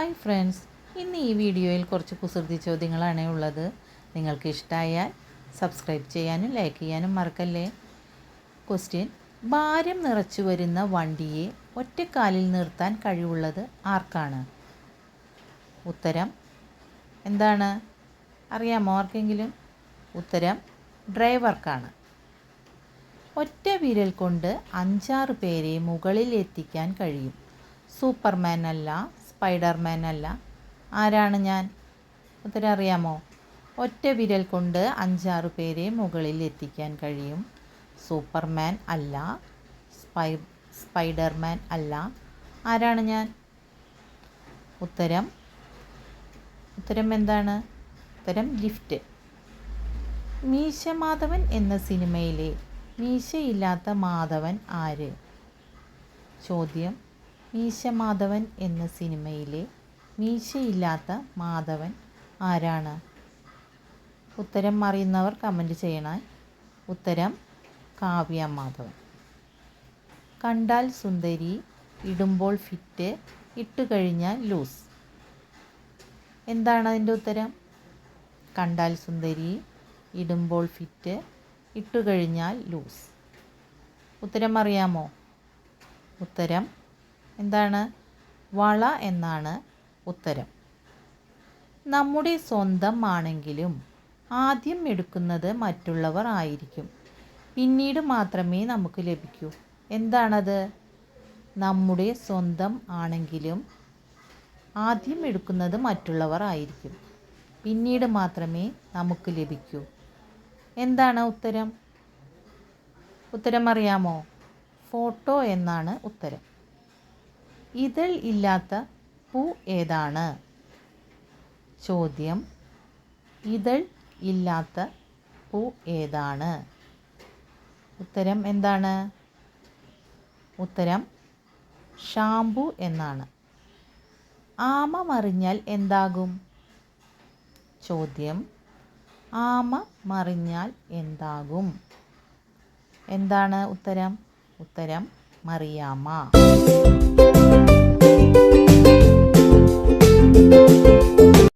Hi friends, ഇന്ന് ഈ വീഡിയോയിൽ കുറച്ച് കുസൃതി ചോദ്യങ്ങളാണ് ഉള്ളത്. നിങ്ങൾക്ക് ഇഷ്ടമായാൽ സബ്സ്ക്രൈബ് ചെയ്യാനും ലൈക്ക് ചെയ്യാനും മറക്കല്ലേ. ക്വസ്റ്റ്യൻ: ഭാരം നിറച്ചു വരുന്ന വണ്ടിയെ ഒറ്റക്കാലിൽ നിർത്താൻ കഴിവുള്ളത് ആർക്കാണ്? ഉത്തരം എന്താണ്? അറിയാമോ ആർക്കെങ്കിലും? ഉത്തരം ഡ്രൈവർക്കാണ്. ഒറ്റ വിരൽ കൊണ്ട് 5-6 പേരെ മുകളിൽ എത്തിക്കാൻ കഴിയും. സൂപ്പർമാൻ അല്ല, സ്പൈഡർമാൻ അല്ല. ആരാണ് ഞാൻ? ഉത്തരം അറിയാമോ? ഒറ്റ വിരൽ കൊണ്ട് 5-6 പേരെ മുകളിൽ എത്തിക്കാൻ കഴിയും. സൂപ്പർമാൻ അല്ല, സ്പൈഡർമാൻ അല്ല. ആരാണ് ഞാൻ? ഉത്തരം എന്താണ്? ഉത്തരം ലിഫ്റ്റ്. മീശ മാധവൻ എന്ന സിനിമയിലെ മീശയില്ലാത്ത മാധവൻ ആര്? ചോദ്യം: മീശ മാധവൻ എന്ന സിനിമയിലെ മീശയില്ലാത്ത മാധവൻ ആരാണ്? ഉത്തരം അറിയുന്നവർ കമൻറ്റ് ചെയ്യണേ. ഉത്തരം കാവ്യ മാധവൻ. കണ്ടാൽ സുന്ദരി, ഇടുമ്പോൾ ഫിറ്റ്, ഇട്ടുകഴിഞ്ഞാൽ ലൂസ്. എന്താണ് അതിൻ്റെ ഉത്തരം? കണ്ടാൽ സുന്ദരി, ഇടുമ്പോൾ ഫിറ്റ്, ഇട്ടുകഴിഞ്ഞാൽ ലൂസ്. ഉത്തരം അറിയാമോ? ഉത്തരം എന്താണ്? വള എന്നാണ് ഉത്തരം. നമ്മുടെ സ്വന്തം ആണെങ്കിലും ആദ്യം എടുക്കുന്നത് മറ്റുള്ളവർ ആയിരിക്കും, പിന്നീട് മാത്രമേ നമുക്ക് ലഭിക്കൂ. എന്താണത്? നമ്മുടെ സ്വന്തം ആണെങ്കിലും ആദ്യം എടുക്കുന്നത് മറ്റുള്ളവർ ആയിരിക്കും, പിന്നീട് മാത്രമേ നമുക്ക് ലഭിക്കൂ. എന്താണ് ഉത്തരം? ഉത്തരം അറിയാമോ? ഫോട്ടോ എന്നാണ് ഉത്തരം. ഇതൾ ഇല്ലാത്ത പൂ ഏതാണ്? ചോദ്യം: ഇതൾ ഇല്ലാത്ത പൂ ഏതാണ്? ഉത്തരം എന്താണ്? ഉത്തരം ഷാംപൂ എന്നാണ്. ആമ മറിഞ്ഞാൽ എന്താകും? ചോദ്യം: ആമ മറിഞ്ഞാൽ എന്താകും? എന്താണ് ഉത്തരം? ഉത്തരം മറിയാമ്മ.